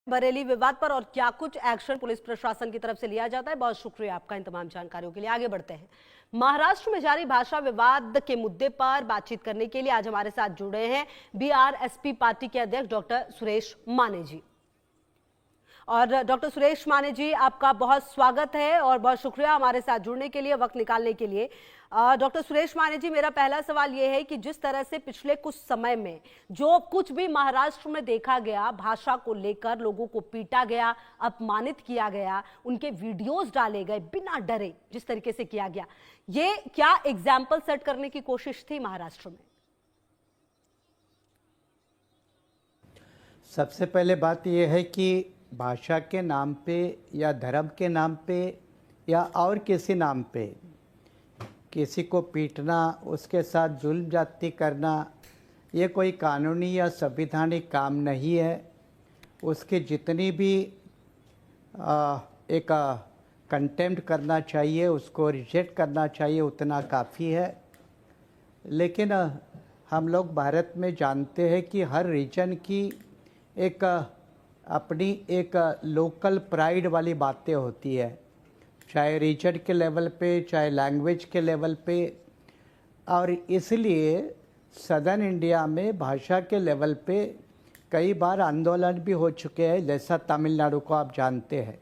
बरेली विवाद पर और क्या कुछ एक्शन पुलिस प्रशासन की तरफ से लिया जाता है। बहुत शुक्रिया आपका इन तमाम जानकारियों के लिए। आगे बढ़ते हैं। महाराष्ट्र में जारी भाषा विवाद के मुद्दे पर बातचीत करने के लिए आज हमारे साथ जुड़े हैं बीआरएसपी पार्टी के अध्यक्ष डॉक्टर सुरेश माने जी। और डॉक्टर सुरेश माने जी, आपका बहुत स्वागत है और बहुत शुक्रिया हमारे साथ जुड़ने के लिए, वक्त निकालने के लिए। डॉक्टर सुरेश माने जी, मेरा पहला सवाल यह है कि जिस तरह से पिछले कुछ समय में जो कुछ भी महाराष्ट्र में देखा गया, भाषा को लेकर लोगों को पीटा गया, अपमानित किया गया, उनके वीडियोस डाले गए बिना डरे, जिस तरीके से किया गया, ये क्या एग्जाम्पल सेट करने की कोशिश थी महाराष्ट्र में? सबसे पहले बात यह है कि भाषा के नाम पे या धर्म के नाम पे या और किसी नाम पे किसी को पीटना, उसके साथ जुल्म ज्यादती करना, ये कोई कानूनी या संवैधानिक काम नहीं है। उसकी जितनी भी एक कंटेम्प्ट करना चाहिए, उसको रिजेक्ट करना चाहिए, उतना काफ़ी है। लेकिन हम लोग भारत में जानते हैं कि हर रीजन की एक अपनी एक लोकल प्राइड वाली बातें होती है, चाहे रीजन के लेवल पे, चाहे लैंग्वेज के लेवल पे। और इसलिए सदर्न इंडिया में भाषा के लेवल पे कई बार आंदोलन भी हो चुके हैं, जैसा तमिलनाडु को आप जानते हैं।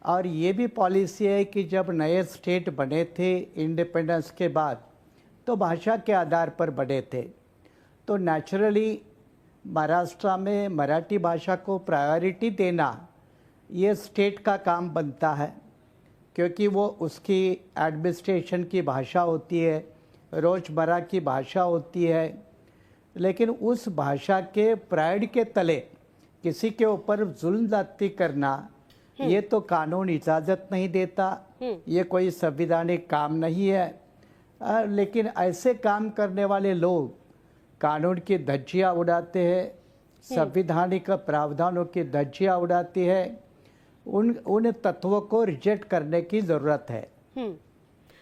और ये भी पॉलिसी है कि जब नए स्टेट बने थे इंडिपेंडेंस के बाद, तो भाषा के आधार पर बने थे। तो नेचुरली महाराष्ट्र में मराठी भाषा को प्रायोरिटी देना ये स्टेट का काम बनता है, क्योंकि वो उसकी एडमिनिस्ट्रेशन की भाषा होती है, रोज़मर्रा की भाषा होती है। लेकिन उस भाषा के प्राइड के तले किसी के ऊपर जुल्म ज्यादती करना, ये तो कानून इजाज़त नहीं देता, ये कोई संवैधानिक काम नहीं है। लेकिन ऐसे काम करने वाले लोग कानून की धज्जियाँ उड़ाते हैं, संवैधानिक प्रावधानों की धज्जियाँ उड़ाती है। उन तत्वों को रिजेक्ट करने की ज़रूरत है।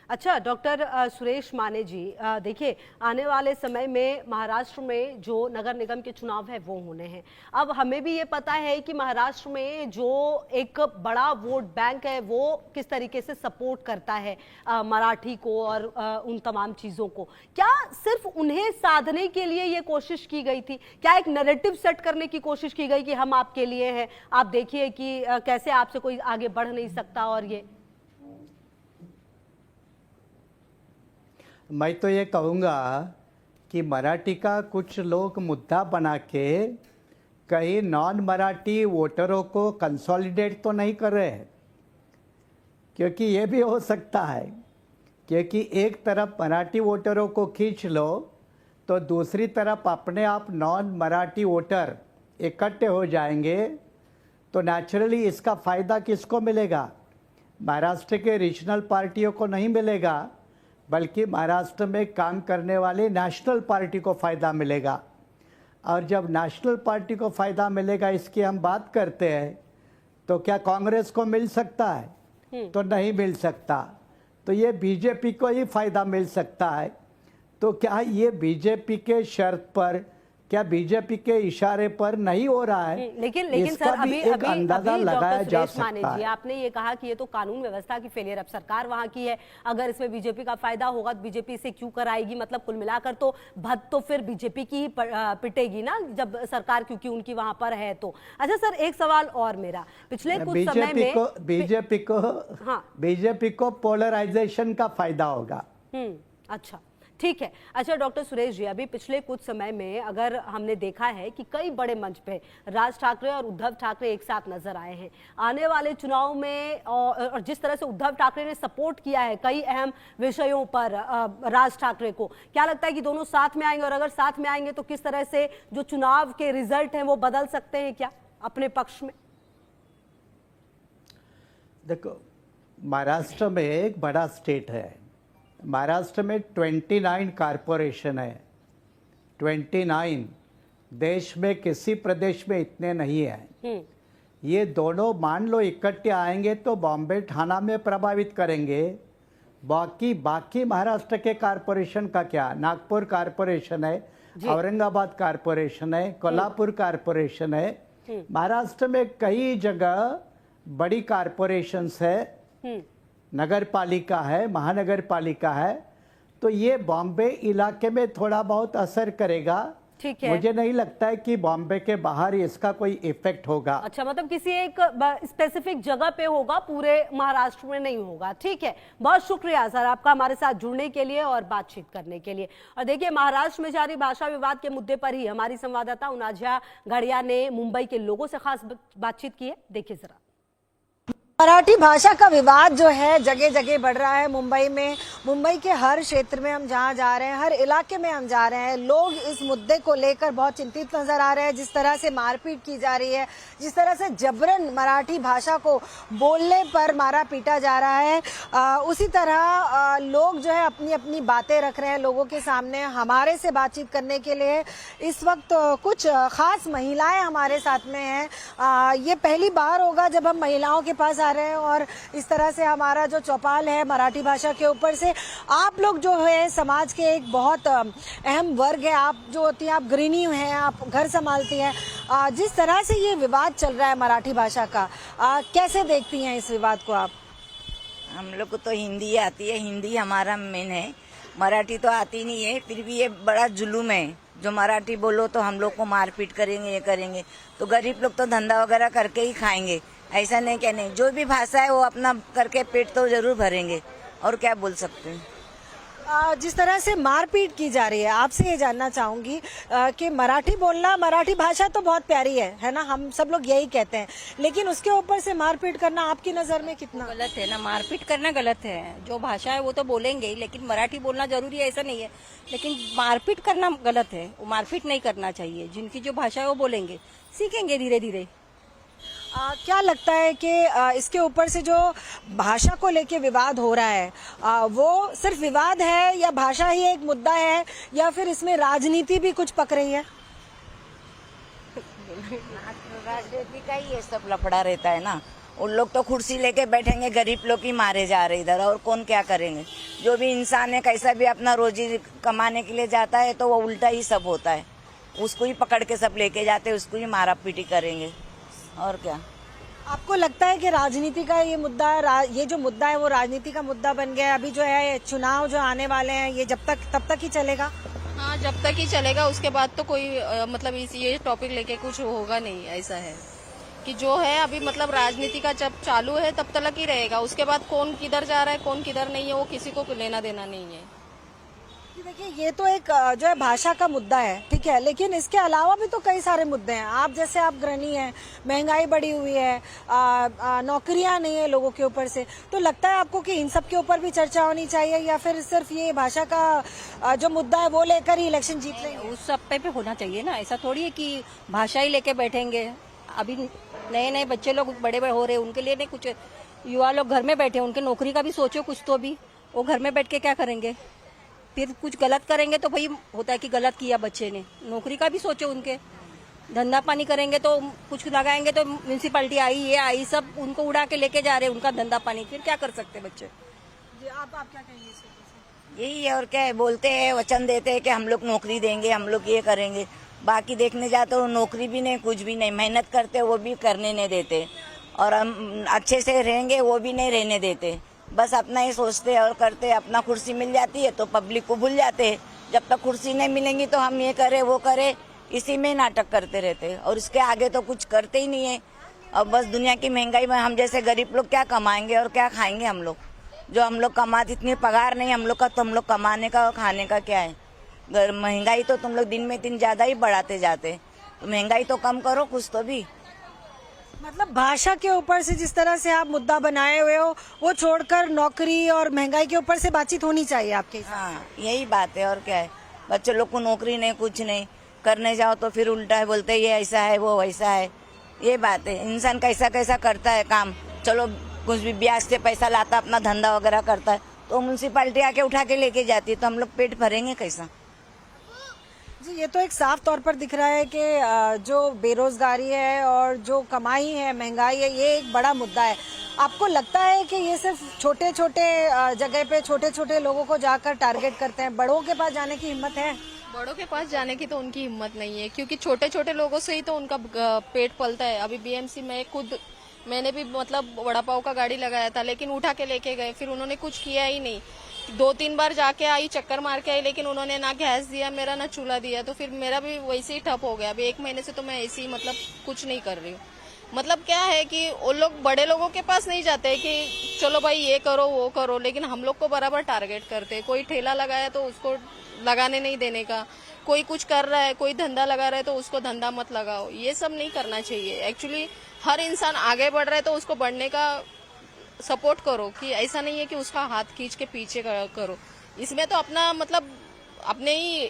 अच्छा डॉक्टर सुरेश माने जी, देखिए आने वाले समय में महाराष्ट्र में जो नगर निगम के चुनाव है वो होने हैं। अब हमें भी ये पता है कि महाराष्ट्र में जो एक बड़ा वोट बैंक है वो किस तरीके से सपोर्ट करता है मराठी को और उन तमाम चीज़ों को। क्या सिर्फ उन्हें साधने के लिए ये कोशिश की गई थी? क्या एक नैरेटिव सेट करने की कोशिश की गई कि हम आपके लिए हैं, आप देखिए कि कैसे आपसे कोई आगे बढ़ नहीं सकता? और ये मैं तो ये कहूँगा कि मराठी का कुछ लोग मुद्दा बना के कहीं नॉन मराठी वोटरों को कंसोलिडेट तो नहीं कर रहे हैं, क्योंकि ये भी हो सकता है, क्योंकि एक तरफ मराठी वोटरों को खींच लो तो दूसरी तरफ अपने आप नॉन मराठी वोटर इकट्ठे हो जाएंगे। तो नेचुरली इसका फ़ायदा किसको मिलेगा? महाराष्ट्र के रीजनल पार्टियों को नहीं मिलेगा, बल्कि महाराष्ट्र में काम करने वाले नेशनल पार्टी को फ़ायदा मिलेगा। और जब नेशनल पार्टी को फ़ायदा मिलेगा, इसकी हम बात करते हैं, तो क्या कांग्रेस को मिल सकता है? तो नहीं मिल सकता। तो ये बीजेपी को ही फ़ायदा मिल सकता है। तो क्या ये बीजेपी के शर्त पर, क्या बीजेपी के इशारे पर नहीं हो रहा है? लेकिन सर अभी अंदाजा लगाया जा सकता है। आपने ये कहा कि ये तो कानून व्यवस्था की फेलियर, अब सरकार वहां की है, अगर इसमें बीजेपी का फायदा होगा तो बीजेपी इसे क्यों कराएगी? मतलब कुल मिलाकर तो भद तो फिर बीजेपी की ही पिटेगी ना, जब सरकार क्योंकि उनकी वहां पर है तो। अच्छा सर, एक सवाल और मेरा, पिछले कुछ समय में बीजेपी को पोलराइजेशन का फायदा होगा। अच्छा ठीक है। अच्छा डॉक्टर सुरेश जी, अभी पिछले कुछ समय में अगर हमने देखा है कि कई बड़े मंच पे राज ठाकरे और उद्धव ठाकरे एक साथ नजर आए हैं आने वाले चुनाव में, और जिस तरह से उद्धव ठाकरे ने सपोर्ट किया है कई अहम विषयों पर राज ठाकरे को, क्या लगता है कि दोनों साथ में आएंगे? और अगर साथ में आएंगे तो किस तरह से जो चुनाव के रिजल्ट हैं वो बदल सकते हैं क्या अपने पक्ष में? देखो, महाराष्ट्र में एक बड़ा स्टेट है। महाराष्ट्र में 29 कारपोरेशन है, 29। देश में किसी प्रदेश में इतने नहीं है। ये दोनों मान लो इकट्ठे आएंगे तो बॉम्बे ठाणा में प्रभावित करेंगे। बाकी महाराष्ट्र के कारपोरेशन का क्या? नागपुर कारपोरेशन है, औरंगाबाद कारपोरेशन है, कोल्हापुर कारपोरेशन है, महाराष्ट्र में कई जगह बड़ी कॉरपोरेशंस है, नगर पालिका है, महानगर पालिका है, तो ये बॉम्बे इलाके में थोड़ा बहुत असर करेगा। ठीक है, मुझे नहीं लगता है कि बॉम्बे के बाहर इसका कोई इफेक्ट होगा। अच्छा, मतलब किसी एक स्पेसिफिक जगह पे होगा, पूरे महाराष्ट्र में नहीं होगा। ठीक है, बहुत शुक्रिया सर आपका हमारे साथ जुड़ने के लिए और बातचीत करने के लिए। और देखिए, महाराष्ट्र में जारी भाषा विवाद के मुद्दे पर ही हमारी संवाददाता उनाझा घड़िया ने मुंबई के लोगों से खास बातचीत की है। देखिए जरा। मराठी भाषा का विवाद जो है जगह जगह बढ़ रहा है मुंबई में। मुंबई के हर क्षेत्र में हम जहां जा रहे हैं, हर इलाके में हम जा रहे हैं, लोग इस मुद्दे को लेकर बहुत चिंतित नजर आ रहे हैं। जिस तरह से मारपीट की जा रही है, जिस तरह से जबरन मराठी भाषा को बोलने पर मारा पीटा जा रहा है, उसी तरह लोग जो है अपनी अपनी बातें रख रहे हैं लोगों के सामने। हमारे से बातचीत करने के लिए इस वक्त कुछ खास महिलाएं हमारे साथ में हैं। ये पहली बार होगा जब हम महिलाओं के पास रहे हैं और इस तरह से हमारा जो चौपाल है मराठी भाषा के ऊपर से। आप लोग जो है समाज के एक बहुत अहम वर्ग है, आप जो होती हैं, आप गृहिणी हैं, आप घर संभालती हैं। जिस तरह से ये विवाद चल रहा है मराठी भाषा का, कैसे देखती हैं इस विवाद को आप? हम लोग को तो हिंदी आती है, हिंदी हमारा मेन है, मराठी तो आती नहीं है। फिर भी ये बड़ा जुलूम है, जो मराठी बोलो तो हम लोग को मारपीट करेंगे, ये करेंगे। तो गरीब लोग तो धंधा वगैरह करके ही खाएंगे, ऐसा नहीं क्या नहीं। जो भी भाषा है वो अपना करके पेट तो जरूर भरेंगे, और क्या बोल सकते हैं। जिस तरह से मारपीट की जा रही है, आपसे ये जानना चाहूंगी कि मराठी बोलना, मराठी भाषा तो बहुत प्यारी है ना, हम सब लोग यही कहते हैं, लेकिन उसके ऊपर से मारपीट करना आपकी नजर में कितना गलत है? ना, मारपीट करना गलत है। जो भाषा है वो तो बोलेंगे ही, लेकिन मराठी बोलना जरूरी है ऐसा नहीं है। लेकिन मारपीट करना गलत है, वो मारपीट नहीं करना चाहिए। जिनकी जो भाषा है वो बोलेंगे, सीखेंगे धीरे धीरे। क्या लगता है कि इसके ऊपर से जो भाषा को लेके विवाद हो रहा है, वो सिर्फ विवाद है या भाषा ही एक मुद्दा है, या फिर इसमें राजनीति भी कुछ पक रही है? राजनीति का ही ये सब लफड़ा रहता है ना। उन लोग तो कुर्सी लेके बैठेंगे, गरीब लोग ही मारे जा रहे इधर, और कौन क्या करेंगे। जो भी इंसान है, कैसा भी अपना रोजी कमाने के लिए जाता है, तो वो उल्टा ही सब होता है। उसको ही पकड़ के सब लेके जाते हैं, उसको ही मारा पीटी करेंगे, और क्या। आपको लगता है कि राजनीति का ये मुद्दा, ये जो मुद्दा है वो राजनीति का मुद्दा बन गया है? अभी जो है चुनाव जो आने वाले हैं, ये तब तक ही चलेगा? हाँ, जब तक ही चलेगा। उसके बाद तो कोई मतलब ये टॉपिक लेके कुछ होगा नहीं। ऐसा है कि जो है अभी मतलब राजनीति का जब चालू है तब तक ही रहेगा। उसके बाद कौन किधर जा रहा है, कौन किधर नहीं है, वो किसी को लेना देना नहीं है। देखिए, ये तो एक जो है भाषा का मुद्दा है, ठीक है, लेकिन इसके अलावा भी तो कई सारे मुद्दे हैं। आप जैसे आप गृहिणी हैं, महंगाई बढ़ी हुई है, नौकरियां नहीं है लोगों के ऊपर से, तो लगता है आपको कि इन सब के ऊपर भी चर्चा होनी चाहिए, या फिर सिर्फ ये भाषा का जो मुद्दा है वो लेकर ही इलेक्शन जीत लेंगे? उस सब पे होना चाहिए ना। ऐसा थोड़ी है कि भाषा ही लेके बैठेंगे। अभी नए नए बच्चे लोग बड़े बड़े हो रहे हैं, उनके लिए नहीं कुछ। युवा लोग घर में बैठे, उनके नौकरी का भी सोचो कुछ तो भी। वो घर में बैठ के क्या करेंगे? फिर कुछ गलत करेंगे तो भाई होता है कि गलत किया बच्चे ने। नौकरी का भी सोचो, उनके धंधा पानी करेंगे तो कुछ लगाएंगे तो म्यूनसिपैलिटी आई, ये आई, सब उनको उड़ा के लेके जा रहे हैं उनका धंधा पानी। फिर क्या कर सकते बच्चे? जी, आप क्या कहेंगे? यही है, और क्या है। बोलते हैं, वचन देते हैं कि हम लोग नौकरी देंगे, हम लोग ये करेंगे। बाकी देखने जाते हो नौकरी भी नहीं, कुछ भी नहीं। मेहनत करते वो भी करने नहीं देते, और हम अच्छे से रहेंगे वो भी नहीं रहने देते। बस अपना ही सोचते और करते। अपना कुर्सी मिल जाती है तो पब्लिक को भूल जाते हैं। जब तक कुर्सी नहीं मिलेंगी तो हम ये करें वो करें, इसी में नाटक करते रहते, और इसके आगे तो कुछ करते ही नहीं है। और बस दुनिया की महंगाई में हम जैसे गरीब लोग क्या कमाएंगे और क्या खाएंगे? हम लोग जो हम लोग कमाते, इतनी पगार नहीं हम लोग का, तो हम लोग कमाने का और खाने का क्या है? महंगाई तो तुम लोग दिन में दिन ज्यादा ही बढ़ाते जाते, तो महंगाई तो कम करो कुछ तो भी। मतलब भाषा के ऊपर से जिस तरह से आप मुद्दा बनाए हुए हो, वो छोड़कर नौकरी और महंगाई के ऊपर से बातचीत होनी चाहिए आपके हिसाब से? हाँ, यही बात है, और क्या है। बच्चे लोग को नौकरी नहीं, कुछ नहीं करने जाओ तो फिर उल्टा है, बोलते ये ऐसा है वो वैसा है। ये बात है। इंसान कैसा कैसा करता है काम। चलो कुछ भी ब्याज से पैसा लाता, अपना धंधा वगैरह करता है, तो म्यूनसिपैलिटी आके उठा के लेके जाती है, तो हम लोग पेट भरेंगे कैसा? जी, ये तो एक साफ तौर पर दिख रहा है कि जो बेरोजगारी है और जो कमाई है, महंगाई है, ये एक बड़ा मुद्दा है। आपको लगता है कि ये सिर्फ छोटे छोटे जगह पे छोटे छोटे लोगों को जाकर टारगेट करते हैं, बड़ों के पास जाने की हिम्मत है? बड़ों के पास जाने की तो उनकी हिम्मत नहीं है, क्योंकि छोटे छोटे लोगों से ही तो उनका पेट पलता है। अभी बीएमसी में मैंने भी मतलब वड़ा पाव का गाड़ी लगाया था, लेकिन उठा के लेके गए, फिर उन्होंने कुछ किया ही नहीं। 2-3 बार जाके आई, चक्कर मार के आई, लेकिन उन्होंने ना गैस दिया मेरा, ना चूल्हा दिया, तो फिर मेरा भी वैसे ही ठप हो गया। अभी 1 महीने से तो मैं ऐसे ही मतलब कुछ नहीं कर रही हूँ। मतलब क्या है कि वो लोग बड़े लोगों के पास नहीं जाते कि चलो भाई ये करो वो करो, लेकिन हम लोग को बराबर टारगेट करते। कोई ठेला लगाया तो उसको लगाने नहीं देने का, कोई कुछ कर रहा है, कोई धंधा लगा रहा है तो उसको धंधा मत लगाओ। ये सब नहीं करना चाहिए। एक्चुअली हर इंसान आगे बढ़ रहा है तो उसको बढ़ने का सपोर्ट करो, कि ऐसा नहीं है कि उसका हाथ खींच के पीछे करो। इसमें तो अपना मतलब अपने ही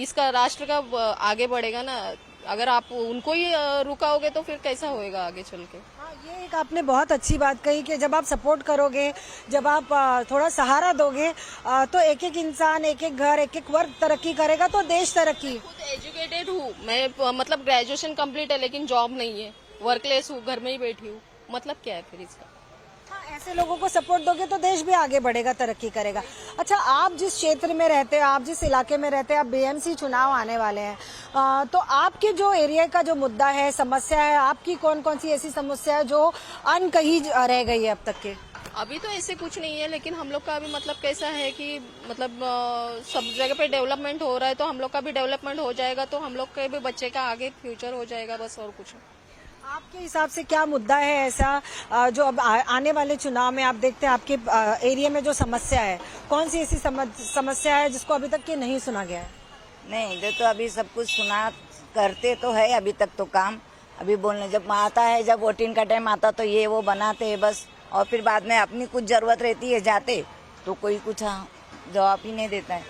इसका राष्ट्र का आगे बढ़ेगा ना। अगर आप उनको ही रुकाओगे तो फिर कैसा होएगा आगे चल के। हाँ, ये एक आपने बहुत अच्छी बात कही कि जब आप सपोर्ट करोगे, जब आप थोड़ा सहारा दोगे, तो एक एक इंसान, एक एक घर, एक एक वर्ग तरक्की करेगा तो देश तरक्की। खुद एजुकेटेड हूँ मैं, मतलब ग्रेजुएशन कंप्लीट है, लेकिन जॉब नहीं है, वर्कलेस हूँ, घर में ही बैठी हूँ। मतलब क्या है फिर इसका? हाँ, ऐसे लोगों को सपोर्ट दोगे तो देश भी आगे बढ़ेगा, तरक्की करेगा। अच्छा, आप जिस क्षेत्र में रहते हैं, आप जिस इलाके में रहते हैं, आप बीएमसी चुनाव आने वाले हैं, तो आपके जो एरिया का जो मुद्दा है, समस्या है, आपकी कौन कौन सी ऐसी समस्या है जो अनकही रह गई है अब तक के? अभी तो ऐसे कुछ नहीं है, लेकिन हम लोग का अभी मतलब कैसा है कि मतलब सब जगह पे डेवलपमेंट हो रहा है, तो हम लोग का भी डेवलपमेंट हो जाएगा, तो हम लोग के भी बच्चे का आगे फ्यूचर हो जाएगा, बस और कुछ। आपके हिसाब से क्या मुद्दा है ऐसा जो अब आने वाले चुनाव में आप देखते हैं आपके एरिया में जो समस्या है, कौन सी ऐसी समस्या है जिसको अभी तक के नहीं सुना गया है? नहीं, इधर तो अभी सब कुछ सुना करते तो है अभी तक तो काम। अभी बोलने जब आता है, जब वोटिंग का टाइम आता तो ये वो बनाते हैं बस, और फिर बाद में अपनी कुछ जरूरत रहती है जाते तो कोई कुछ जवाब ही नहीं देता है,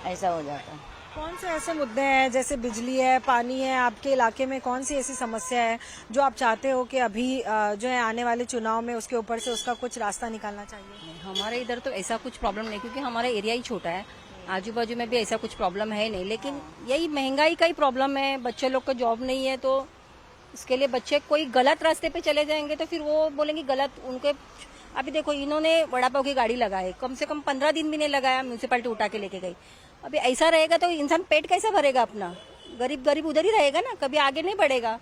ऐसा हो जाता है। कौन से ऐसे मुद्दे हैं जैसे बिजली है, पानी है, आपके इलाके में कौन सी ऐसी समस्या है जो आप चाहते हो कि अभी जो है आने वाले चुनाव में उसके ऊपर से उसका कुछ रास्ता निकालना चाहिए? हमारे इधर तो ऐसा कुछ प्रॉब्लम नहीं, क्योंकि हमारा एरिया ही छोटा है, आजू बाजू में भी ऐसा कुछ प्रॉब्लम है नहीं। लेकिन यही महंगाई का ही प्रॉब्लम है, बच्चे लोग को जॉब नहीं है, तो इसके लिए बच्चे कोई गलत रास्ते पे चले जाएंगे तो फिर वो बोलेंगे गलत उनके। अभी देखो, इन्होंने वड़ा पाव की गाड़ी लगाई, कम से कम 15 दिन भी नहीं लगाया, म्यूनसिपैलिटी उठा के लेके गई। अभी ऐसा रहेगा तो इंसान पेट कैसे भरेगा अपना? गरीब गरीब उधर ही रहेगा ना, कभी आगे नहीं बढ़ेगा।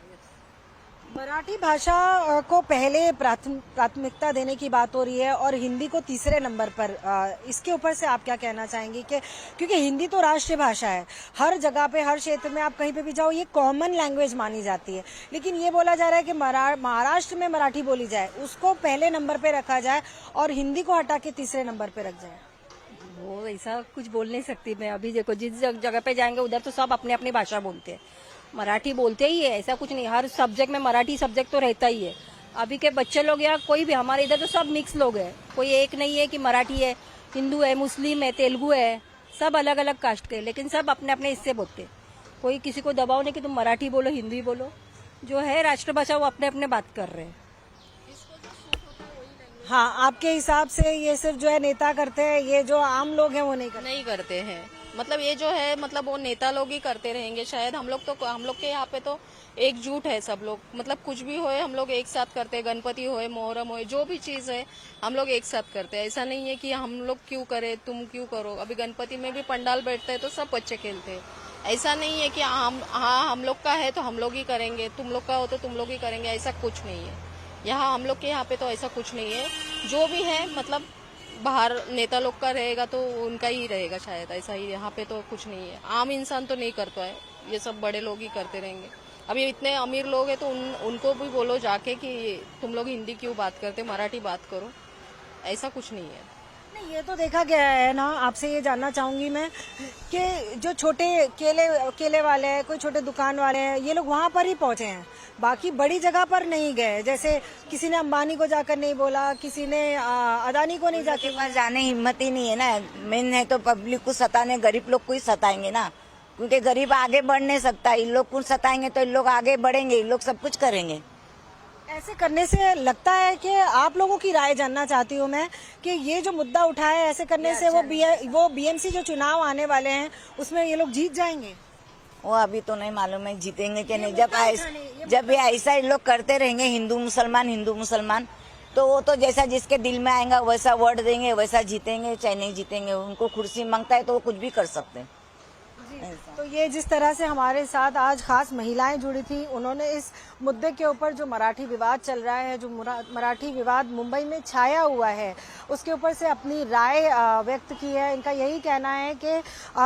मराठी भाषा को पहले प्राथमिकता देने की बात हो रही है और हिंदी को तीसरे नंबर पर, इसके ऊपर से आप क्या कहना चाहेंगे? कि क्योंकि हिंदी तो राष्ट्रीय भाषा है, हर जगह पे, हर क्षेत्र में आप कहीं पे भी जाओ ये कॉमन लैंग्वेज मानी जाती है, लेकिन ये बोला जा रहा है कि महाराष्ट्र में मराठी बोली जाए, उसको पहले नंबर पे रखा जाए और हिंदी को हटा के तीसरे नंबर पे रख जाए। वो ऐसा कुछ बोल नहीं सकती मैं। अभी देखो, जिस जगह पे जाएंगे उधर तो सब अपनी अपनी भाषा बोलते हैं, मराठी बोलते ही है, ऐसा कुछ नहीं। हर सब्जेक्ट में मराठी सब्जेक्ट तो रहता ही है। अभी के बच्चे लोग या कोई भी, हमारे इधर तो सब मिक्स लोग हैं, कोई एक नहीं है कि मराठी है, हिंदू है, मुस्लिम है, तेलुगु है, सब अलग अलग कास्ट के, लेकिन सब अपने अपने हिस्से बोलते। कोई किसी को दबाव नहीं कि तुम मराठी बोलो, हिंदी बोलो। जो है राष्ट्रभाषा वो अपने अपने बात कर रहे हैं। हाँ, आपके हिसाब से ये सिर्फ जो है नेता करते हैं, ये जो आम लोग हैं वो नहीं करते हैं। मतलब ये जो है मतलब वो नेता लोग ही करते रहेंगे शायद। हम लोग के यहाँ पे तो एकजुट है सब लोग, मतलब कुछ भी होए हम लोग एक साथ करते हैं। गणपति होए, मोहर्रम होए, जो भी चीज है हम लोग एक साथ करते हैं। ऐसा नहीं है कि हम लोग क्यों करें, तुम क्यों करो। अभी गणपति में भी पंडाल बैठते हैं तो सब बच्चे खेलते हैं। ऐसा नहीं है कि हम लोग का है तो हम लोग ही करेंगे, तुम लोग का हो तो तुम लोग ही करेंगे, ऐसा कुछ नहीं है। यहाँ हम लोग के यहाँ पे तो ऐसा कुछ नहीं है। जो भी है मतलब बाहर नेता लोग का रहेगा तो उनका ही रहेगा शायद, ऐसा ही। यहाँ पे तो कुछ नहीं है, आम इंसान तो नहीं करता है, ये सब बड़े लोग ही करते रहेंगे। अभी इतने अमीर लोग हैं तो उनको भी बोलो जाके कि तुम लोग हिंदी क्यों बात करते, मराठी बात करो, ऐसा कुछ नहीं है। नहीं, ये तो देखा गया है ना। आपसे ये जानना चाहूंगी मैं कि जो छोटे केले वाले हैं, कोई छोटे दुकान वाले हैं, ये लोग वहां पर ही पहुंचे हैं, बाकी बड़ी जगह पर नहीं गए। जैसे किसी ने अंबानी को जाकर नहीं बोला, किसी ने अदानी को नहीं जाके पास जाने हिम्मत ही नहीं है ना। मेन है तो पब्लिक को सताने, गरीब लोग को ही सताएंगे ना, क्योंकि गरीब आगे बढ़ नहीं सकता। इन लोग को सताएंगे तो इन लोग आगे बढ़ेंगे, इन लोग सब कुछ करेंगे। ऐसे करने से लगता है कि आप लोगों की राय जानना चाहती हूँ मैं कि ये जो मुद्दा उठाया है, ऐसे करने से वो बीएमसी जो चुनाव आने वाले हैं उसमें ये लोग जीत जाएंगे? वो अभी तो नहीं मालूम है जीतेंगे कि नहीं। जब ये ऐसा इन लोग करते रहेंगे, हिंदू मुसलमान, तो वो तो जैसा जिसके दिल में आएगा वैसा वोट देंगे, वैसा जीतेंगे चाहे नहीं जीतेंगे। उनको कुर्सी मांगता है तो वो कुछ भी कर सकते हैं। ऐसा। तो ये जिस तरह से हमारे साथ आज खास महिलाएं जुड़ी थी, उन्होंने इस मुद्दे के ऊपर जो मराठी विवाद चल रहा है, जो मराठी विवाद मुंबई में छाया हुआ है, उसके ऊपर से अपनी राय व्यक्त की है। इनका यही कहना है कि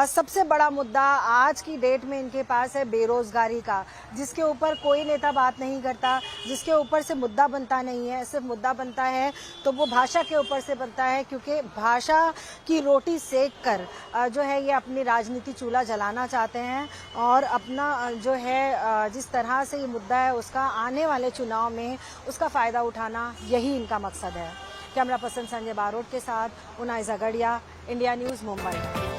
सबसे बड़ा मुद्दा आज की डेट में इनके पास है बेरोजगारी का, जिसके ऊपर कोई नेता बात नहीं करता, जिसके ऊपर से मुद्दा बनता नहीं है। सिर्फ मुद्दा बनता है तो वो भाषा के ऊपर से बनता है, क्योंकि भाषा की रोटी सेक कर जो है ये अपनी राजनीति चूल्हा जलाना चाहते हैं और अपना जो है जिस तरह से ये मुद्दा है उसका आने वाले चुनाव में उसका फायदा उठाना, यही इनका मकसद है। कैमरा पर्सन संजय बारोट के साथ उनाई झगड़िया, इंडिया न्यूज़, मुंबई।